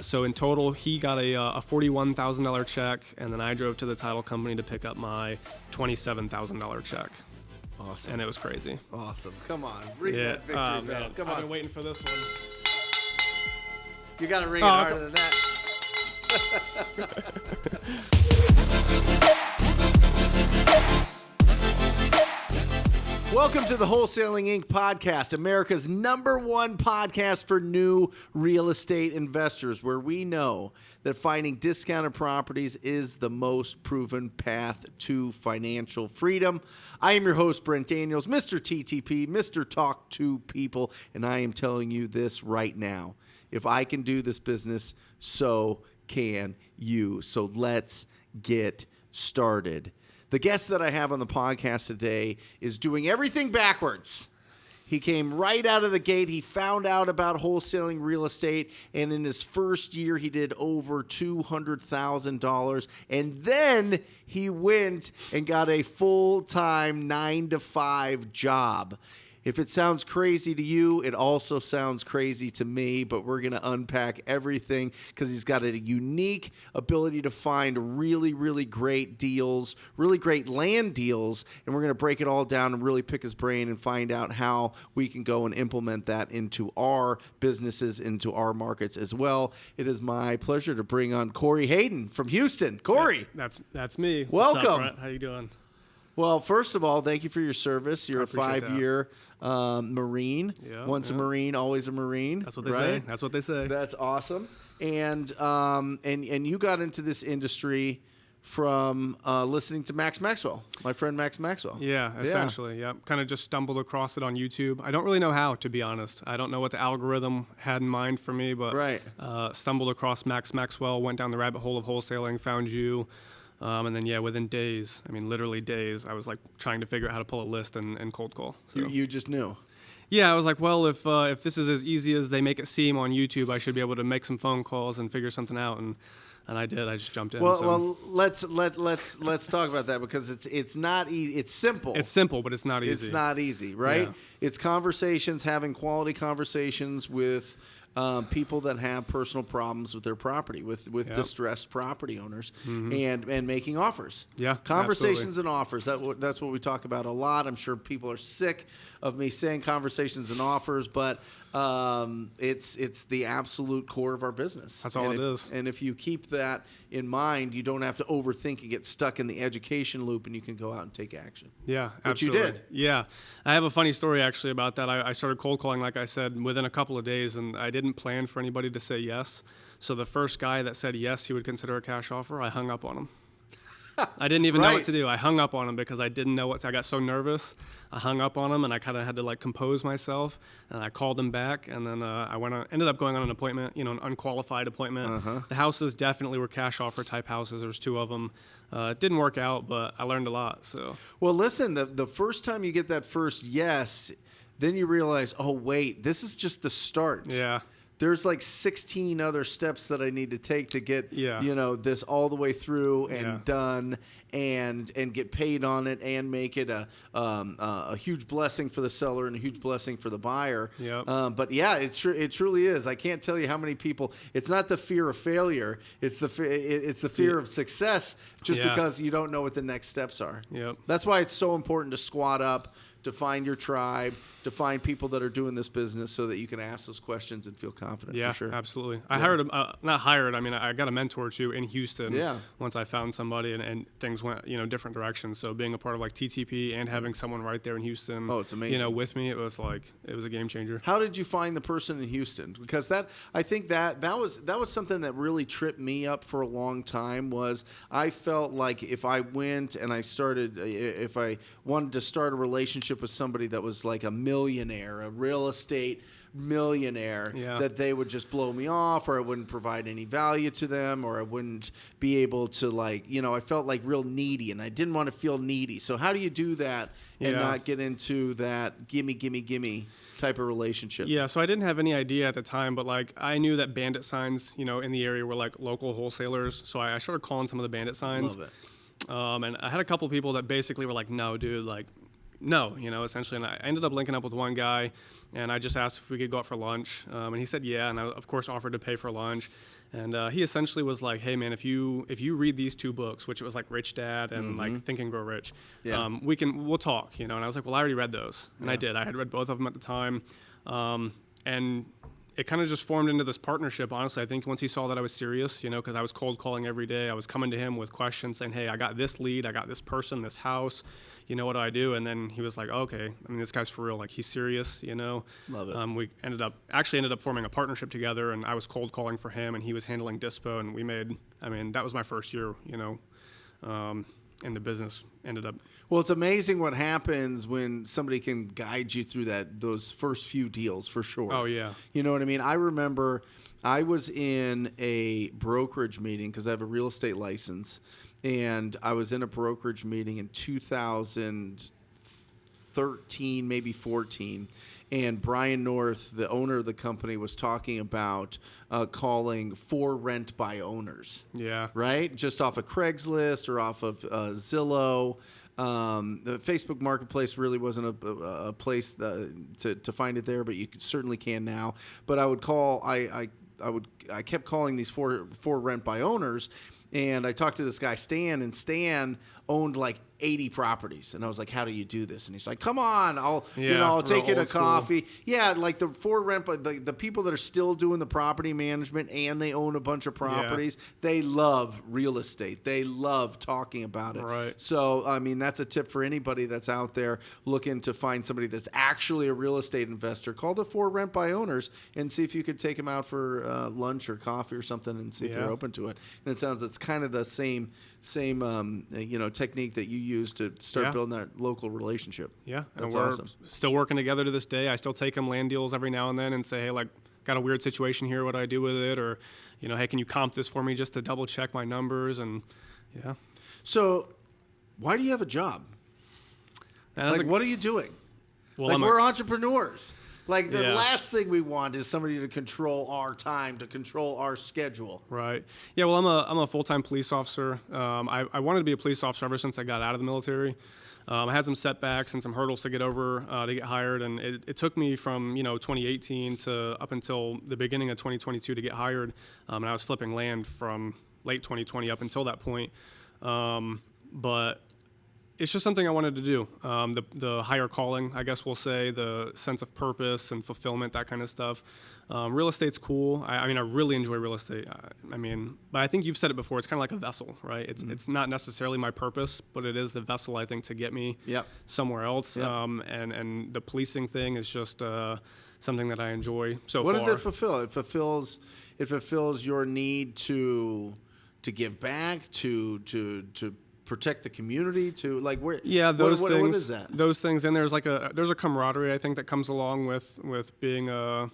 So in total, he got a $41,000 check, and then I drove to the title company to pick up my $27,000 check. Awesome. And it was crazy. Awesome. Come on. Ring that victory bell. Come on. I've been waiting for this one. You got to ring it harder than that. Welcome to the Wholesaling Inc. podcast, America's #1 podcast for new real estate investors, where we know that finding discounted properties is the most proven path to financial freedom. I am your host, Brent Daniels, Mr. TTP, Mr. Talk to People, and I am telling you this right now. If I can do this business, so can you. So let's get started. The guest that I have on the podcast today is doing everything backwards. He came right out of the gate. He found out about wholesaling real estate, and in his first year, he did over $200,000. And then he went and got a full-time 9-to-5 job. If it sounds crazy to you, it also sounds crazy to me, but we're going to unpack everything because he's got a unique ability to find really, really great deals, really great land deals, and we're going to break it all down and really pick his brain and find out how we can go and implement that into our businesses, into our markets as well. It is my pleasure to bring on Corey Hayden from Houston. Corey. That's me. Welcome. What's up, Brent? How you doing? Well, first of all, thank you for your service. You're a 5-year Marine. Yeah, Once a Marine, always a Marine. That's what they say. That's what they say. That's awesome. And you got into this industry from listening to Max Maxwell, my friend Max Maxwell. Yeah, essentially. Yeah. Kind of just stumbled across it on YouTube. I don't really know how, to be honest. I don't know what the algorithm had in mind for me, but stumbled across Max Maxwell, went down the rabbit hole of wholesaling, found you. And then, within days, literally days, I was like trying to figure out how to pull a list and cold call. So. You just knew. Yeah, I was like, well, if this is as easy as they make it seem on YouTube, I should be able to make some phone calls and figure something out. And I did. I just jumped in. Well, let's talk about that because it's not easy. It's simple. It's simple, but it's not easy. It's not easy, right? Yeah. It's conversations, having quality conversations with people that have personal problems with their property, with distressed property owners, and making offers. Yeah, conversations absolutely. And offers. That's what we talk about a lot. I'm sure people are sick of me saying conversations and offers, but it's the absolute core of our business. That's all it is. And if you keep that in mind, you don't have to overthink and get stuck in the education loop, and you can go out and take action. Yeah, absolutely. Which you did. Yeah. I have a funny story actually about that. I started cold calling, like I said, within a couple of days, and I didn't plan for anybody to say yes. So the first guy that said yes, he would consider a cash offer, I hung up on him. I didn't even know what to do. I hung up on him because I didn't know what to. I got so nervous. I hung up on him, and I kind of had to compose myself. And I called him back, and then I ended up going on an appointment, an unqualified appointment. The houses definitely were cash offer type houses. There was 2 of them. It didn't work out, but I learned a lot. So. Well, listen, the first time you get that first yes, then you realize, oh wait, this is just the start. Yeah. There's 16 other steps that I need to take to get this all the way through and done and get paid on it and make it a huge blessing for the seller and a huge blessing for the buyer. Yep. But yeah, it truly is. I can't tell you how many people. It's not the fear of failure. It's the fear of success because you don't know what the next steps are. Yep. That's why it's so important to squat up, to find your tribe, to find people that are doing this business so that you can ask those questions and feel confident. Yeah, for sure. Absolutely. I hired, not hired, I got a mentor too in Houston once I found somebody and things went, different directions. So being a part of TTP and having someone right there in Houston, it's amazing. With me, it was a game changer. How did you find the person in Houston? Because I think that was something that really tripped me up for a long time. Was I felt like if I went and if I wanted to start a relationship with somebody that was like a millionaire, a real estate millionaire, that they would just blow me off, or I wouldn't provide any value to them, or I wouldn't be able to I felt like real needy, and I didn't want to feel needy. So how do you do that and not get into that gimme type of relationship? Yeah, so I didn't have any idea at the time, but I knew that bandit signs, in the area were local wholesalers. So I started calling some of the bandit signs. Love it. And I had a couple people that basically were like, no, dude, no, essentially. And I ended up linking up with one guy, and I just asked if we could go out for lunch. And he said, yeah. And I, of course, offered to pay for lunch. And he essentially was like, "Hey man, if you read these 2 books, which it was like Rich Dad and like Think and Grow Rich, Yeah. we'll talk, you know." And I was like, "Well, I already read those," and I Yeah. did. I had read both of them at the time, and it kind of just formed into this partnership. Honestly, I think once he saw that I was serious, you know, because I was cold calling every day, I was coming to him with questions saying, "Hey, I got this lead, I got this person, this house, you know, what do I do?" And then he was like, "Okay, I mean, this guy's for real. Like, he's serious, you know." Love it. We ended up forming a partnership together, and I was cold calling for him, and he was handling dispo, and we made. I mean, that was my first year, you know, and the business ended up. Well, it's amazing what happens when somebody can guide you through those first few deals, for sure. Oh yeah. You know what I mean? I remember I was in a brokerage meeting because I have a real estate license, and I was in a brokerage meeting in 2013, maybe 14. And Brian North, the owner of the company, was talking about calling for rent by owners. Yeah. Right? Just off of Craigslist or off of Zillow. The Facebook Marketplace really wasn't a place to find it there, but you certainly can now. But I would call. I kept calling these for rent by owners, and I talked to this guy Stan, and Stan owned like 80 properties, and I was like, "How do you do this?" And he's like, "Come on, I'll take you to coffee." Yeah, like the for rent, but the people that are still doing the property management and they own a bunch of properties, they love real estate. They love talking about it. Right. So I mean, that's a tip for anybody that's out there looking to find somebody that's actually a real estate investor. Call the for rent by owners and see if you could take them out for lunch or coffee or something, and see if they're open to it. And it sounds it's kind of the same technique that you use to start building that local relationship. Yeah, That's and we're awesome. still working together to this day. I still take him land deals every now and then and say, "Hey, like, got a weird situation here. What do I do with it?" Or, you know, "Hey, can you comp this for me just to double check my numbers?" And yeah. So, why do you have a job? And What are you doing? well, We're entrepreneurs. Like the Yeah. last thing we want is somebody to control our time, to control our schedule. Right. Yeah. Well, I'm a full-time police officer. I wanted to be a police officer ever since I got out of the military. I had some setbacks and some hurdles to get over to get hired, and it took me from 2018 to up until the beginning of 2022 to get hired. And I was flipping land from late 2020 up until that point. But it's just something I wanted to do. The higher calling, I guess we'll say, the sense of purpose and fulfillment, that kind of stuff. Real estate's cool. I mean, I really enjoy real estate. But I think you've said it before. It's kind of like a vessel, right? It's not necessarily my purpose, but it is the vessel, I think, to get me somewhere else. Yep. And the policing thing is just something that I enjoy so What far. does it fulfill? It fulfills your need to give back, to protect the community, to like where. Yeah, those things. What is that? Those things, and there's a camaraderie, I think, that comes along with being a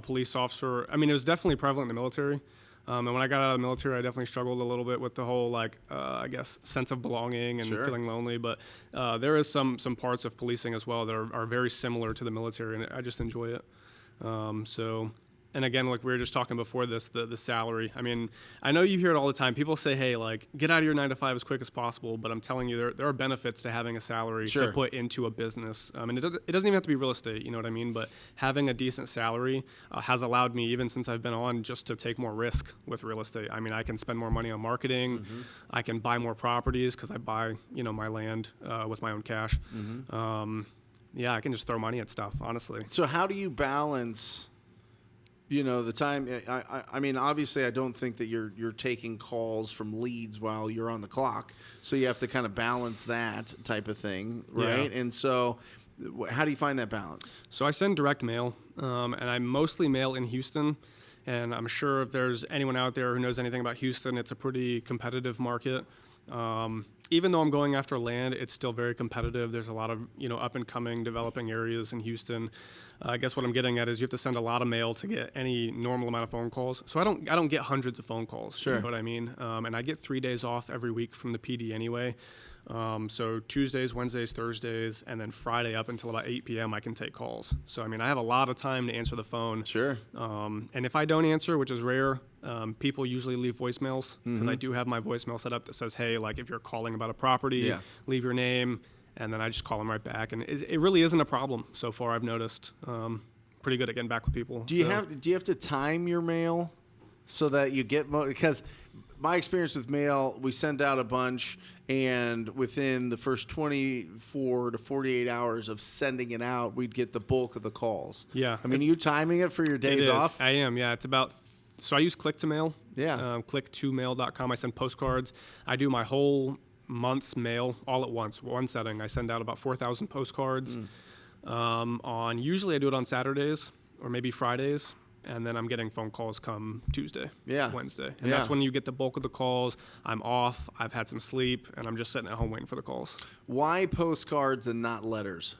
police officer. I mean, it was definitely prevalent in the military. And when I got out of the military, I definitely struggled a little bit with the whole I guess sense of belonging and feeling lonely. But there is some parts of policing as well that are very similar to the military, and I just enjoy it. And again, like we were just talking before this, the salary. I mean, I know you hear it all the time. People say, "Hey, like, get out of your 9 to 5 as quick as possible." But I'm telling you, there are benefits to having a salary to put into a business. And it doesn't even have to be real estate, you know what I mean? But having a decent salary has allowed me, even since I've been on, just to take more risk with real estate. I mean, I can spend more money on marketing. Mm-hmm. I can buy more properties because I buy, my land with my own cash. Mm-hmm. I can just throw money at stuff, honestly. So how do you balance? The time. I mean, obviously, I don't think that you're taking calls from leads while you're on the clock. So you have to kind of balance that type of thing, right? Yeah. And so, how do you find that balance? So I send direct mail, and I mostly mail in Houston. And I'm sure if there's anyone out there who knows anything about Houston, it's a pretty competitive market. Even though I'm going after land, it's still very competitive. There's a lot of, up and coming developing areas in Houston. I guess what I'm getting at is you have to send a lot of mail to get any normal amount of phone calls. So I don't get hundreds of phone calls. Sure. You know what I mean? And I get 3 days off every week from the PD anyway. So Tuesdays, Wednesdays, Thursdays, and then Friday up until about 8 p.m. I can take calls. So, I mean, I have a lot of time to answer the phone. Sure. And if I don't answer, which is rare, people usually leave voicemails because I do have my voicemail set up that says, "Hey, like if you're calling about a property, leave your name," and then I just call them right back. And it really isn't a problem so far. I've noticed pretty good at getting back with people. Do you have to time your mail? so that you get because my experience with mail, we send out a bunch, and within the first 24 to 48 hours of sending it out, we'd get the bulk of the calls. Yeah. I mean, are you timing it for your days off? I am, yeah. It's about, so I use Click-to-Mail. Yeah. Click2mail.com. I send postcards. I do my whole month's mail all at once, one setting. I send out about 4,000 postcards. Usually I do it on Saturdays or maybe Fridays. And then I'm getting phone calls come Tuesday, Wednesday. And that's when you get the bulk of the calls. I'm off, I've had some sleep, and I'm just sitting at home waiting for the calls. Why postcards and not letters?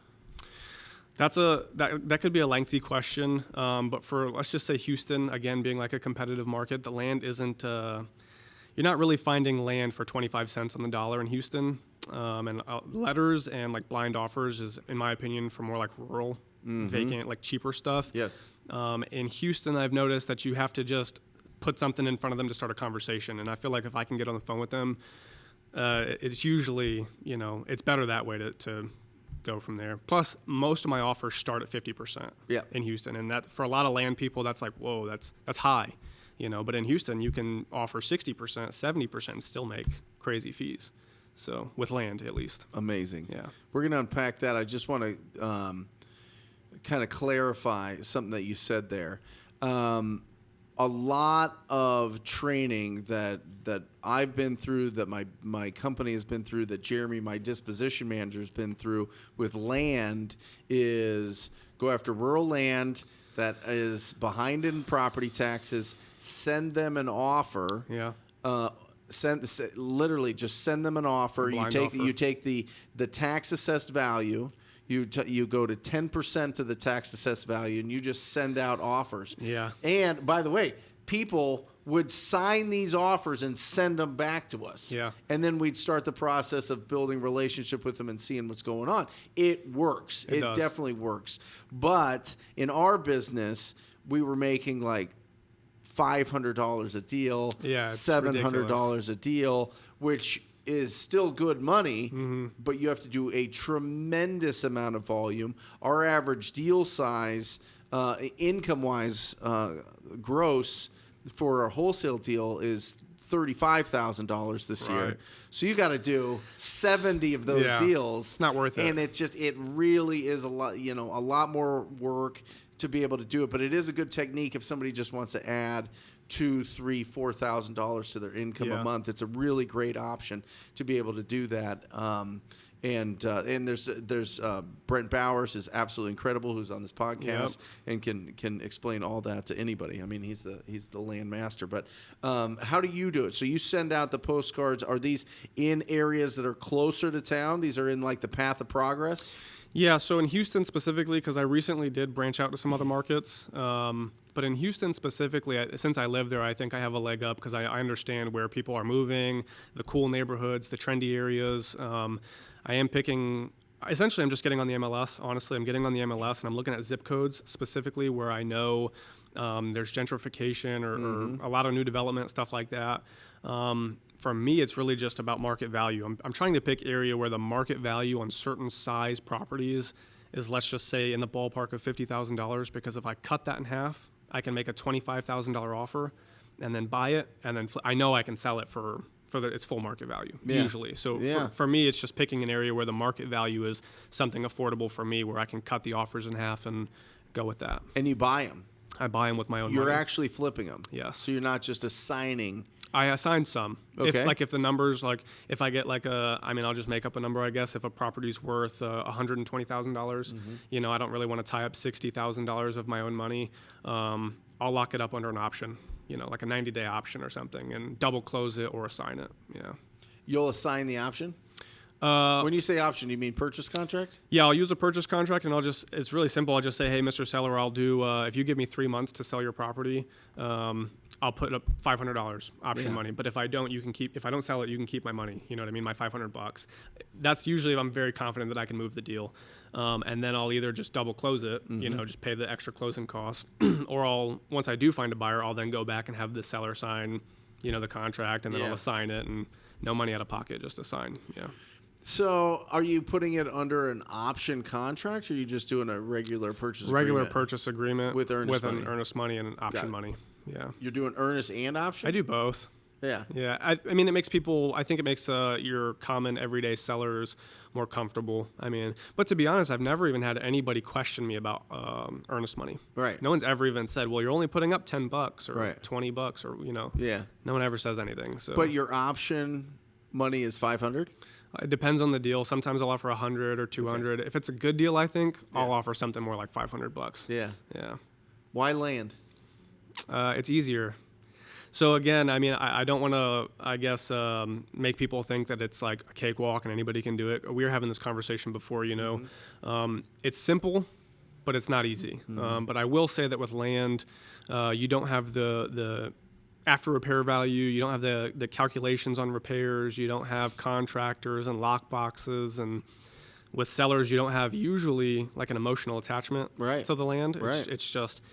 That could be a lengthy question. But for, let's just say Houston, again, being like a competitive market, the land isn't, you're not really finding land for 25 cents on the dollar in Houston. And letters and like blind offers is, in my opinion, for more like rural, vacant, like cheaper stuff. Yes. In Houston, I've noticed that you have to just put something in front of them to start a conversation. And I feel like if I can get on the phone with them, it's usually, it's better that way to go from there. Plus, most of my offers start at 50% in Houston. And that, for a lot of land people, that's like, whoa, that's high. But in Houston, you can offer 60%, 70% and still make crazy fees. So with land, at least. Amazing. Yeah. We're going to unpack that. I just want to kind of clarify something that you said there. A lot of training that I've been through, that my company has been through, that Jeremy, my disposition manager, has been through with land, is go after rural land that is behind in property taxes, send them an offer. Yeah. Literally just send them an offer. You take the tax assessed value. You go to 10% of the tax assessed value, and you just send out offers. Yeah. And by the way, people would sign these offers and send them back to us. Yeah. And then we'd start the process of building relationship with them and seeing what's going on. It works. It definitely works. But in our business, we were making like $500 a deal, $700 a deal, which is still good money, but you have to do a tremendous amount of volume. Our average deal size, income-wise, gross for a wholesale deal is $35,000 this year. So you got to do 70 of those deals. It's not worth it. And it really is a lot more work to be able to do it. But it is a good technique if somebody just wants to add $2,000, $3,000, $4,000 to their income a month. It's a really great option to be able to do that. And there's Brent Bowers is absolutely incredible, who's on this podcast and can explain all that to anybody. I mean, he's the land master. But how do you do it? So you send out the postcards. Are these in areas that are closer to town? These are in like the path of progress? Yeah, so in Houston specifically, because I recently did branch out to some other markets, but in Houston specifically, since I live there, I think I have a leg up because I understand where people are moving, the cool neighborhoods, the trendy areas. I am picking, essentially I'm just getting on the MLS, honestly. I'm getting on the MLS and I'm looking at zip codes specifically where I know there's gentrification or a lot of new development, stuff like that. For me, it's really just about market value. I'm trying to pick area where the market value on certain size properties is, let's just say, in the ballpark of $50,000, because if I cut that in half, I can make a $25,000 offer and then buy it, and then I know I can sell it for its full market value, usually. So for me, it's just picking an area where the market value is something affordable for me, where I can cut the offers in half and go with that. And you buy them. I buy them with my own money. You're actually flipping them. Yes. So you're not just assigning. I assign some. Okay. If the numbers, if I get I'll just make up a number, I guess. If a property's worth $120,000, I don't really want to tie up $60,000 of my own money. I'll lock it up under an option, like a 90-day option or something, and double close it or assign it. Yeah. You'll assign the option? When you say option, you mean purchase contract? Yeah, I'll use a purchase contract, and it's really simple. I'll just say, hey, Mr. Seller, I'll do, if you give me 3 months to sell your property, I'll put up $500 option money. But if I don't sell it, you can keep my money. You know what I mean? My $500. That's usually if I'm very confident that I can move the deal. And then I'll either just double close it, just pay the extra closing costs, or once I do find a buyer, I'll then go back and have the seller sign, the contract, and then I'll assign it, and no money out of pocket, just assign. Yeah. So are you putting it under an option contract, or are you just doing a regular purchase agreement? Regular purchase agreement with Earnest money. An Earnest money and an option money. Yeah. You're doing earnest and option? I do both. Yeah. Yeah, I mean, it makes people. I think it makes your common everyday sellers more comfortable. I mean, but to be honest, I've never even had anybody question me about earnest money. Right. No one's ever even said, "Well, you're only putting up $10 or Right. $20 or Yeah. No one ever says anything. So, But your option money is 500? it depends on the deal. Sometimes I'll offer 100 or 200. If it's a good deal, I think I'll offer something more like $500. Yeah. Yeah. Why land? It's easier. So again, I mean, I don't want to, I guess, make people think that it's like a cakewalk and anybody can do it. We were having this conversation before, It's simple, but it's not easy. But I will say that with land, you don't have the after repair value. You don't have the calculations on repairs. You don't have contractors and lock boxes. And with sellers, you don't have usually like an emotional attachment to the land. Right. It's just...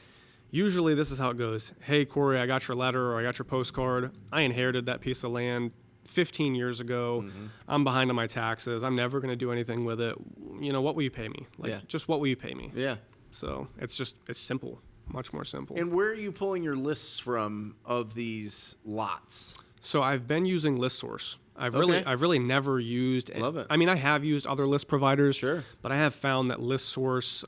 Usually this is how it goes. Hey, Corey, I got your letter or I got your postcard. I inherited that piece of land 15 years ago. I'm behind on my taxes. I'm never going to do anything with it. What will you pay me? Just what will you pay me? Yeah. So it's simple, much more simple. And where are you pulling your lists from of these lots? So I've been using ListSource. I've Okay. really never used. Love it. I mean, I have used other list providers. Sure. But I have found that ListSource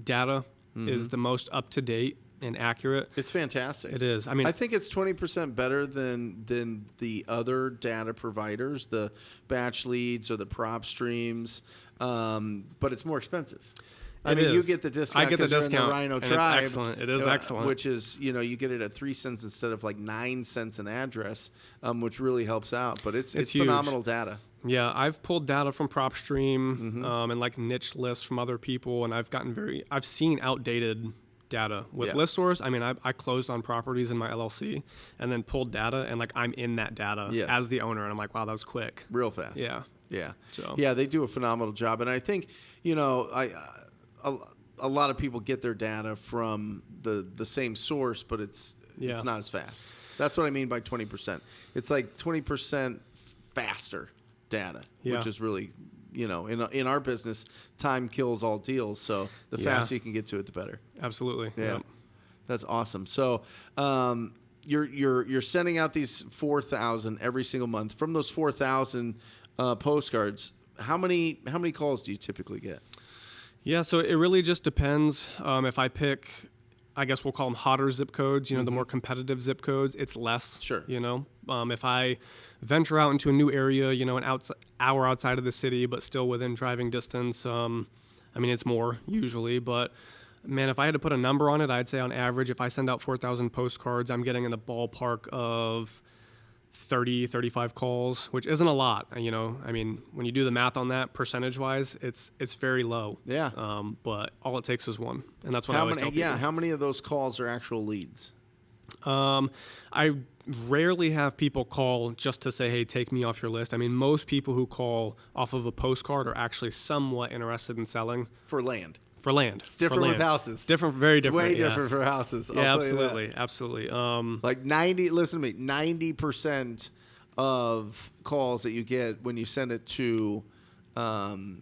data is the most up to date and accurate. It's fantastic. It is. I mean, I think it's 20% better than the other data providers, the batch leads or the prop streams, but it's more expensive. I mean, you get the discount. I get the discount. You're in the Rhino and tribe. It's excellent. It is excellent. Which is, you get it at 3 cents instead of like 9 cents an address, which really helps out. But it's huge. phenomenal data. Yeah, I've pulled data from PropStream and like niche lists from other people, and I've seen outdated data with ListSource. I mean, I closed on properties in my LLC and then pulled data, and like I'm in that data as the owner, and I'm like, wow, that was quick, real fast. Yeah. So they do a phenomenal job, and I think a lot of people get their data from the same source, but it's not as fast. That's what I mean by 20%. It's like 20% faster data, which is really, in our business, time kills all deals. So the faster you can get to it, the better. Absolutely. Yeah. Yep. That's awesome. So you're sending out these 4,000 every single month. From those 4,000 postcards, how many calls do you typically get? Yeah, so it really just depends. If I pick, I guess we'll call them hotter zip codes, the more competitive zip codes, it's less. Sure. If I venture out into a new area, an hour outside of the city, but still within driving distance, it's more usually. But, man, if I had to put a number on it, I'd say on average, if I send out 4,000 postcards, I'm getting in the ballpark of 30, 35 calls, which isn't a lot. When you do the math on that percentage-wise, it's very low. Yeah. But all it takes is one, and that's what I always tell people. Yeah, how many of those calls are actual leads? I rarely have people call just to say, hey, take me off your list. I mean, most people who call off of a postcard are actually somewhat interested in selling. For land. For land. It's different with houses. Very different. It's way different for houses. Yeah, absolutely. Absolutely. Like 90% of calls that you get when you send it to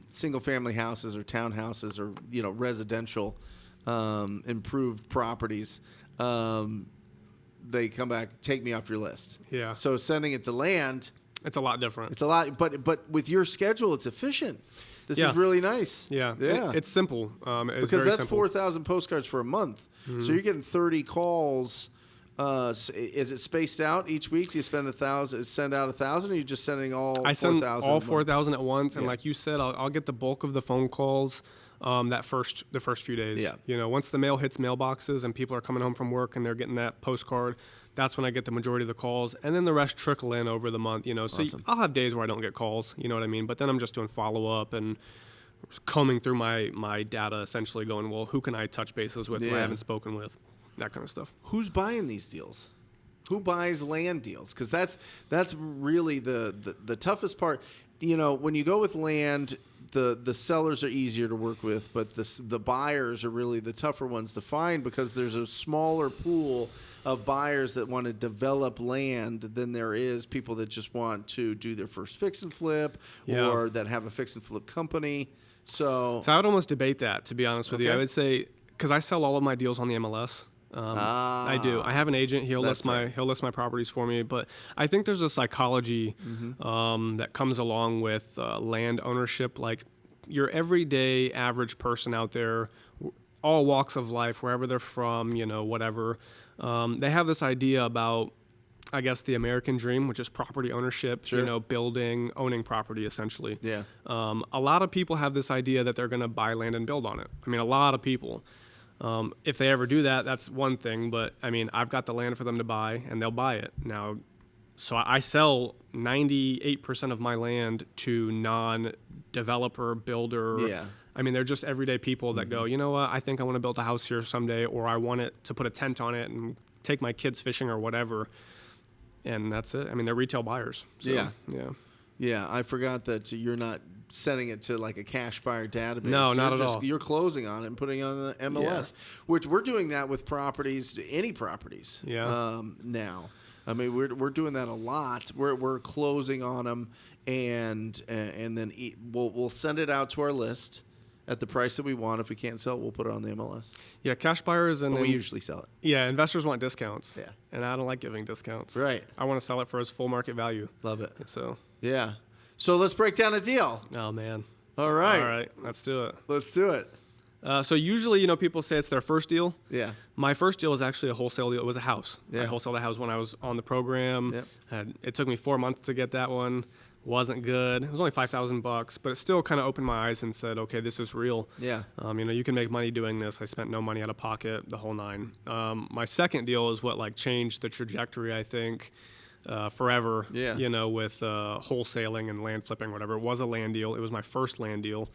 single family houses or townhouses or, residential improved properties, they come back, take me off your list. Yeah. So sending it to land, it's a lot different. It's a lot, but with your schedule, it's efficient. This is really nice. Yeah. It's simple. It's because very that's simple. 4,000 postcards for a month. Mm-hmm. So you're getting 30 calls. Is it spaced out each week? Do you send out 1,000, or are you just sending all 4,000? I send all 4,000 at once, and like you said, I'll get the bulk of the phone calls the first few days. Yeah. Once the mail hits mailboxes and people are coming home from work and they're getting that postcard, that's when I get the majority of the calls, and then the rest trickle in over the month. So Awesome. I'll have days where I don't get calls. You know what I mean? But then I'm just doing follow up and combing through my data, essentially going, well, who can I touch bases with who I haven't spoken with? That kind of stuff. Who's buying these deals? Who buys land deals? Because that's really the toughest part. When you go with land, the sellers are easier to work with, but the buyers are really the tougher ones to find, because there's a smaller pool of buyers that want to develop land than there is people that just want to do their first fix and flip or that have a fix and flip company. So I would almost debate that, to be honest with you. I would say, because I sell all of my deals on the MLS. I do. I have an agent. He'll list my properties for me. But I think there's a psychology that comes along with land ownership. Like your everyday average person out there, all walks of life, wherever they're from, whatever. They have this idea about, I guess, the American dream, which is property ownership, building, owning property, essentially. Yeah. A lot of people have this idea that they're going to buy land and build on it. I mean, a lot of people. If they ever do that, that's one thing. But, I mean, I've got the land for them to buy, and they'll buy it. Now, so I sell 98% of my land to non-developer, builder. Yeah. I mean, they're just everyday people that go, you know what, I think I want to build a house here someday, or I want it to put a tent on it and take my kids fishing or whatever. And that's it. I mean, they're retail buyers. So, Yeah. Yeah. Yeah, I forgot that you're not sending it to like a cash buyer database. No, not at all. You're closing on it and putting it on the MLS, which we're doing that with properties, any properties. Yeah. Now, I mean, we're doing that a lot. We're closing on them, and then we'll send it out to our list at the price that we want. If we can't sell it, we'll put it on the MLS. Yeah, cash buyers and But we usually sell it. Yeah, investors want discounts. Yeah. And I don't like giving discounts. Right. I want to sell it for its full market value. Love it. So. Yeah. So let's break down a deal. Oh man. All right. All right. Let's do it. Let's do it. So usually, people say it's their first deal. Yeah. My first deal was actually a wholesale deal. It was a house. Yeah. I wholesaled a house when I was on the program. Yep. It took me 4 months to get that one. Wasn't good. It was only $5,000, but it still kind of opened my eyes and said, okay, this is real. Yeah. You can make money doing this. I spent no money out of pocket, the whole nine. My second deal is what changed the trajectory, I think, forever. Yeah. With wholesaling and land flipping, whatever. It was a land deal. It was my first land deal.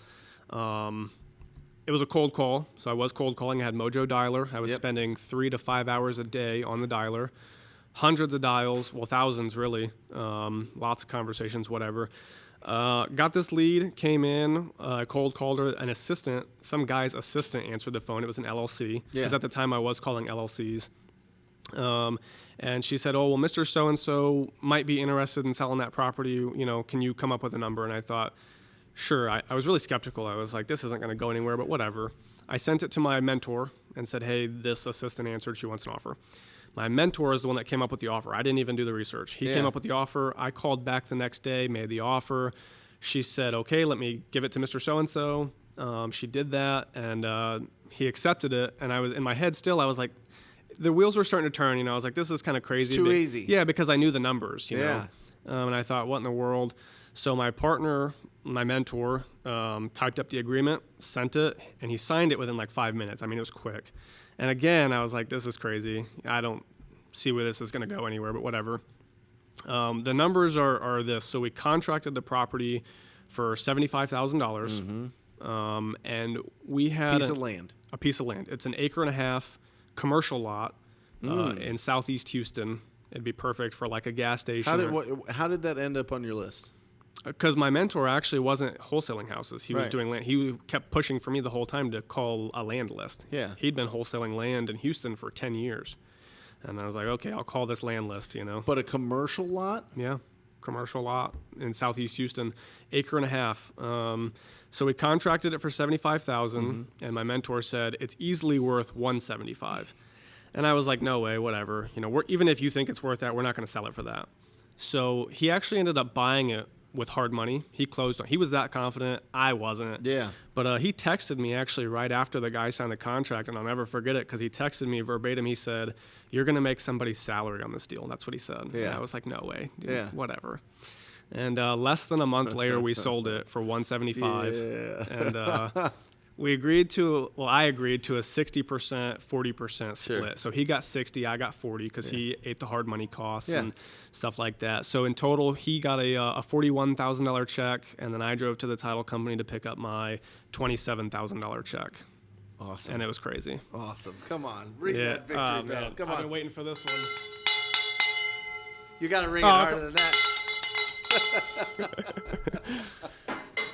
It was a cold call, so I was cold calling. I had Mojo Dialer. I was spending 3 to 5 hours a day on the dialer. Hundreds of dials, well, thousands really, lots of conversations, whatever. Got this lead, came in, cold called her, an assistant, some guy's assistant answered the phone. It was an LLC, because at the time I was calling LLCs. And she said, oh, well, Mr. So-and-so might be interested in selling that property. Can you come up with a number? And I thought, sure. I was really skeptical. I was like, this isn't going to go anywhere, but whatever. I sent it to my mentor and said, hey, this assistant answered. She wants an offer. My mentor is the one that came up with the offer. I didn't even do the research. He came up with the offer. I called back the next day, made the offer. She said, okay, let me give it to Mr. So-and-so. She did that, and he accepted it. And I was in my head still, I was like, the wheels were starting to turn. I was like, this is kind of crazy. It's too easy. Yeah, because I knew the numbers, know. And I thought, what in the world? So my partner, my mentor, typed up the agreement, sent it, and he signed it within 5 minutes. I mean, it was quick. And again, I was like, this is crazy. I don't see where this is going to go anywhere, but whatever. The numbers are this. So we contracted the property for $75,000. And we had Piece of land. a piece of land. It's an 1.5 acre commercial lot in southeast Houston. It'd be perfect for a gas station. How did that end up on your list? Because my mentor actually wasn't wholesaling houses. He was doing land. He kept pushing for me the whole time to call a land list. Yeah. He'd been wholesaling land in Houston for 10 years. And I was like, okay, I'll call this land list, But a commercial lot? Yeah, commercial lot in southeast Houston, 1.5 acres. So we contracted it for $75,000, and my mentor said, it's easily worth $175,000. And I was like, no way, whatever. Even if you think it's worth that, we're not going to sell it for that. So he actually ended up buying it with hard money. He closed on. He was that confident. I wasn't. Yeah. But he texted me actually right after the guy signed the contract, and I'll never forget it because he texted me verbatim. He said, you're going to make somebody's salary on this deal. And that's what he said. Yeah. And I was like, no way. Dude, Yeah. Whatever. And less than a month later, we sold it for $175,000. Yeah. And I agreed to a 60%, 40% split. Sure. So he got 60, I got 40 because he ate the hard money costs Yeah. and stuff like that. So in total, he got a $41,000 check, and then I drove to the title company to pick up my $27,000 check. Awesome. And it was crazy. Awesome. Come on. Ring that victory bell. Man. Come I've on. been waiting for this one. You got to ring it harder than that.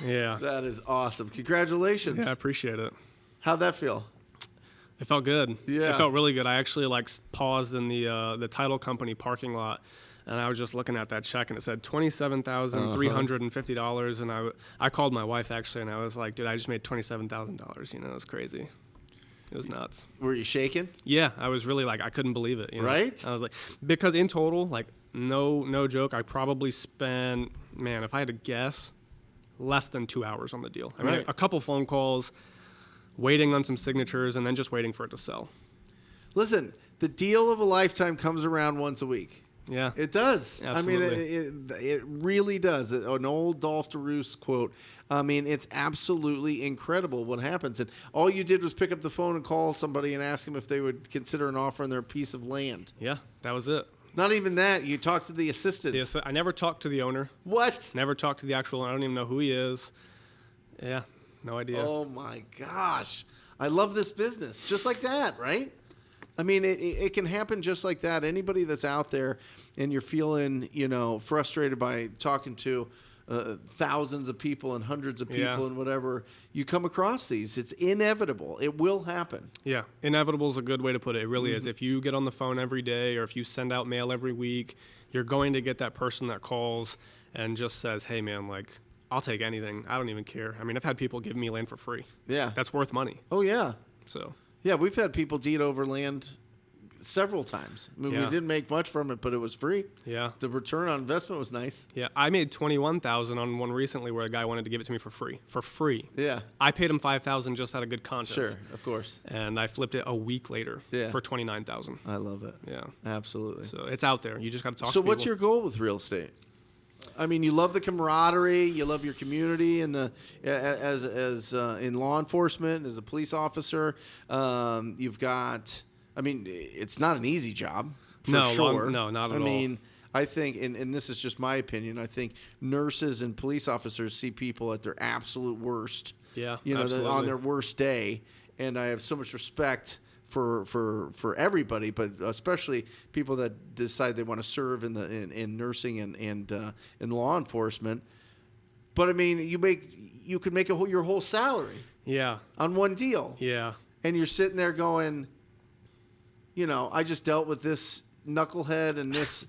Yeah. That is awesome. Congratulations. Yeah, I appreciate it. How'd that feel? It felt good. Yeah. It felt really good. I actually paused in the title company parking lot, and I was just looking at that check, and it said $27,350. And I called my wife actually, and I was like, dude, I just made $27,000. It was crazy. It was nuts. Were you shaking? Yeah, I was really like, I couldn't believe it. You know? Right? I was like, because in total, like, no joke, I probably spent, man, if I had to guess, less than 2 hours on the deal. I mean, Right. a couple phone calls, waiting on some signatures, and then just waiting for it to sell. Listen, the deal of a lifetime comes around once a week. Yeah. It does. Absolutely. I mean, it really does. An old Dolph DeRoos quote. I mean, it's absolutely incredible what happens. And all you did was pick up the phone and call somebody and ask them if they would consider an offer on their piece of land. Yeah, that was it. Not even that. You talked to the assistant. Yes, I never talked to the owner. What? Never talked to the actual owner. I don't even know who he is. Yeah, no idea. Oh, my gosh. I love this business. Just like that, right? I mean, it can happen just like that. Anybody that's out there and you're feeling, frustrated by talking to thousands of people and hundreds of people Yeah. and whatever, you come across these. It's inevitable. It will happen. Yeah, inevitable is a good way to put it. It really is. If you get on the phone every day or if you send out mail every week, you're going to get that person that calls and just says, hey, man, like, I'll take anything. I don't even care. I mean, I've had people give me land for free. Yeah. That's worth money. Oh, yeah. So, Yeah, we've had people deed over land several times. I mean, we Yeah. didn't make much from it, but it was free. yeah. The return on investment was nice. Yeah, I made $21,000 on one recently where a guy wanted to give it to me for free. For free. Yeah. I paid him $5,000 just out of good conscience. Sure, of course. And I flipped it a week later Yeah. for $29,000. I love it. Yeah. Absolutely. So it's out there. You just got to talk to So people. what's your goal with real estate? I mean, you love the camaraderie, you love your community, and as in law enforcement, as a police officer, you've got. I mean, it's not an easy job for No, sure. no, not at all. I mean, I think, and this is just my opinion. I think nurses and police officers see people at their absolute worst. Yeah, on absolutely. their worst day, and I have so much respect for everybody, but especially people that decide they want to serve in nursing and in law enforcement. But I mean, you could make your whole salary Yeah. on one deal, Yeah. and you're sitting there going, I just dealt with this knucklehead and this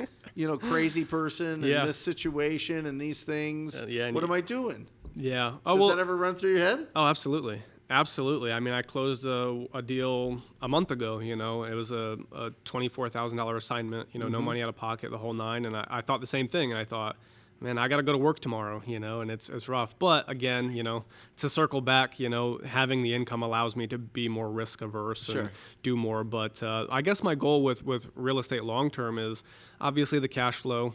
crazy person and Yeah. this situation and these things. Yeah, and what am I doing? Yeah. Does that ever run through your head? Oh, absolutely. Absolutely. I mean, I closed a deal a month ago, it was a $24,000 assignment, no money out of pocket, the whole nine. And I thought the same thing. And I thought, man, I got to go to work tomorrow, and it's rough. But again, to circle back, having the income allows me to be more risk averse Sure. and do more. But I guess my goal with real estate long term is obviously the cash flow,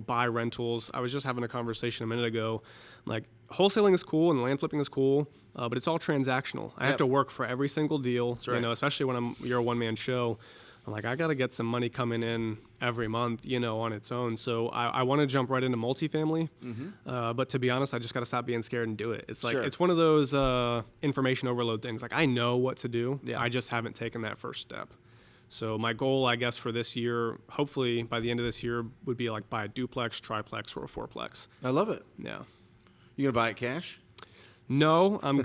buy rentals. I was just having a conversation a minute ago, like wholesaling is cool and land flipping is cool, but it's all transactional. I have Yep. to work for every single deal, right. especially when you're a one-man show. I'm like, I got to get some money coming in every month, on its own. So I want to jump right into multifamily. But to be honest, I just got to stop being scared and do it. It's like, Sure. it's one of those information overload things. Like I know what to do. Yeah. I just haven't taken that first step. So my goal, I guess, for this year, hopefully by the end of this year, would be like buy a duplex, triplex, or a fourplex. I love it. Yeah. You gonna buy it cash? No, I'm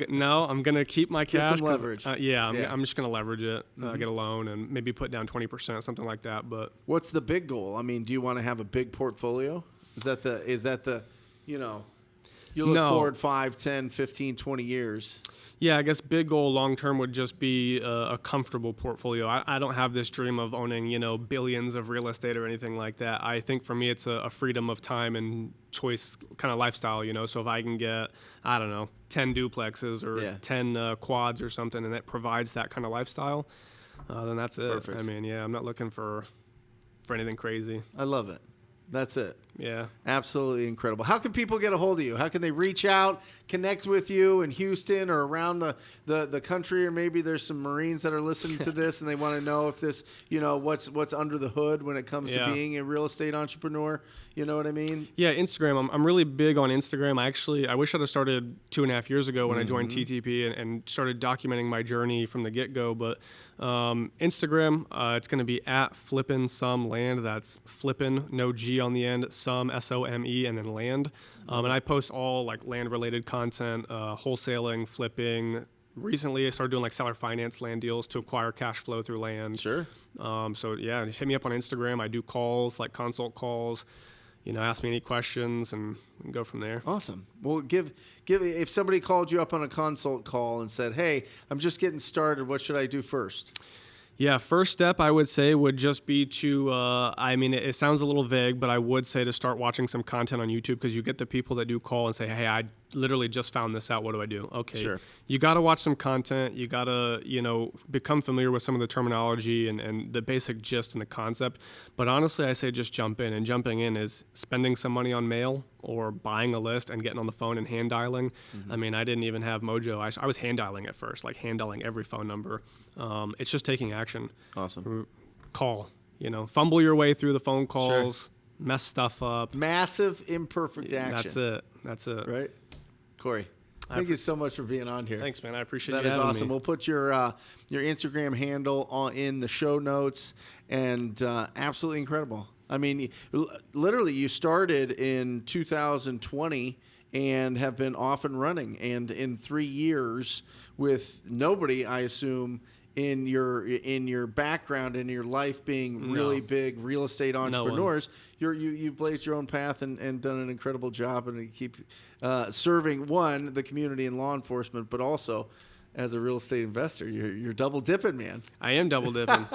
gonna keep my Get cash. some 'cause, leverage. Yeah, I'm just gonna leverage it, get a loan, and maybe put down 20%, something like that. But What's the big goal? I mean, do you want to have a big portfolio? Is that the you look No. forward 5, 10, 15, 20 years? yeah, I guess big goal long term would just be a comfortable portfolio. I don't have this dream of owning billions of real estate or anything like that. I think for me it's a freedom of time and choice kind of lifestyle. So if I can get 10 duplexes or Yeah. 10 quads or something, and that provides that kind of lifestyle, then that's it. Perfect. I mean, yeah, I'm not looking for anything crazy. I love it. That's it. Yeah. Absolutely incredible. How can people get a hold of you? How can they reach out, connect with you in Houston or around the country? Or maybe there's some Marines that are listening to this and they want to know if this, what's under the hood when it comes to Yeah. being a real estate entrepreneur. You know what I mean? Yeah, Instagram. I'm really big on Instagram. I wish I'd have started 2.5 years ago when I joined TTP and started documenting my journey from the get-go. But Instagram, it's going to be at Flippin' Some Land. That's Flippin', no G on the end, Some, SOME, and then land. And I post all like land-related content, wholesaling, flipping. Recently, I started doing like seller finance land deals to acquire cash flow through land. Sure. So yeah, hit me up on Instagram. I do calls, like consult calls. ask me any questions and go from there. Awesome. Well, give if somebody called you up on a consult call and said, "Hey, I'm just getting started. What should I do first?" Yeah, first step I would say would just be to, it sounds a little vague, but I would say to start watching some content on YouTube, because you get the people that do call and say, hey, I literally just found this out. What do I do? Okay. Sure. You got to watch some content. You got to, become familiar with some of the terminology and the basic gist and the concept. But honestly, I say just jump in. And jumping in is spending some money on mail or buying a list and getting on the phone and hand dialing. Mm-hmm. I didn't even have Mojo. I was hand dialing at first, like hand dialing every phone number. It's just taking action. Awesome. Call, fumble your way through the phone calls, sure. Mess stuff up. Massive imperfect action. That's it. Right? Corey, thank you so much for being on here. Thanks, man. I appreciate that. You having awesome. me. We'll put your Instagram handle in the show notes, and absolutely incredible. Literally, you started in 2020 and have been off and running, and in 3 years with nobody, I assume, in your background and your life being really big real estate entrepreneurs, you've blazed your own path and done an incredible job, and you keep serving the community and law enforcement, but also as a real estate investor. You're double dipping, man. I am double dipping.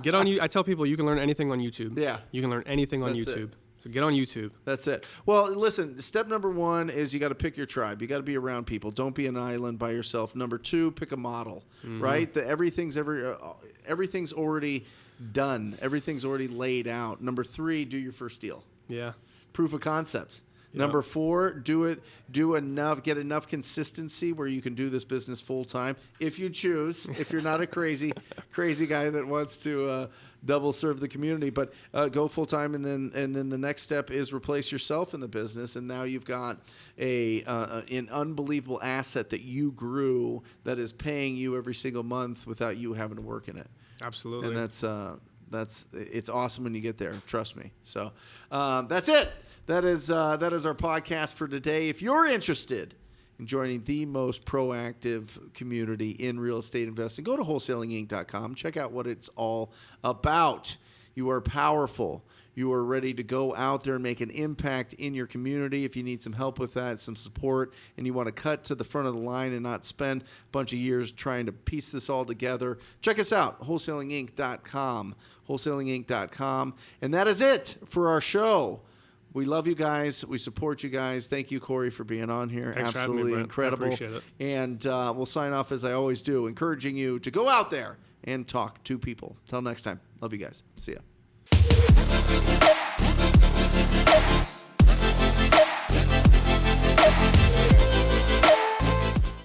Get on you. I tell people you can learn anything on YouTube. Yeah, you can learn anything on YouTube. It. So get on YouTube. That's it. Well, listen, step number 1 is you got to pick your tribe. You got to be around people. Don't be an island by yourself. Number 2, pick a model, right? Everything's already done. Everything's already laid out. Number 3, do your first deal. Yeah. Proof of concept. Yep. Number 4, get enough consistency where you can do this business full time if you choose. If you're not a crazy guy that wants to double serve the community, but go full time, and then the next step is replace yourself in the business, and now you've got an unbelievable asset that you grew that is paying you every single month without you having to work in it. Absolutely. And it's awesome when you get there. Trust me. So that's it. That is our podcast for today. If you're interested in joining the most proactive community in real estate investing, go to wholesalinginc.com. Check out what it's all about. You are powerful. You are ready to go out there and make an impact in your community. If you need some help with that, some support, and you want to cut to the front of the line and not spend a bunch of years trying to piece this all together, check us out, wholesalinginc.com, wholesalinginc.com. And that is it for our show. We love you guys. We support you guys. Thank you, Corey, for being on here. Thanks Absolutely for having me, Brent. incredible. I appreciate it. And we'll sign off as I always do, encouraging you to go out there and talk to people. Till next time. Love you guys. See ya.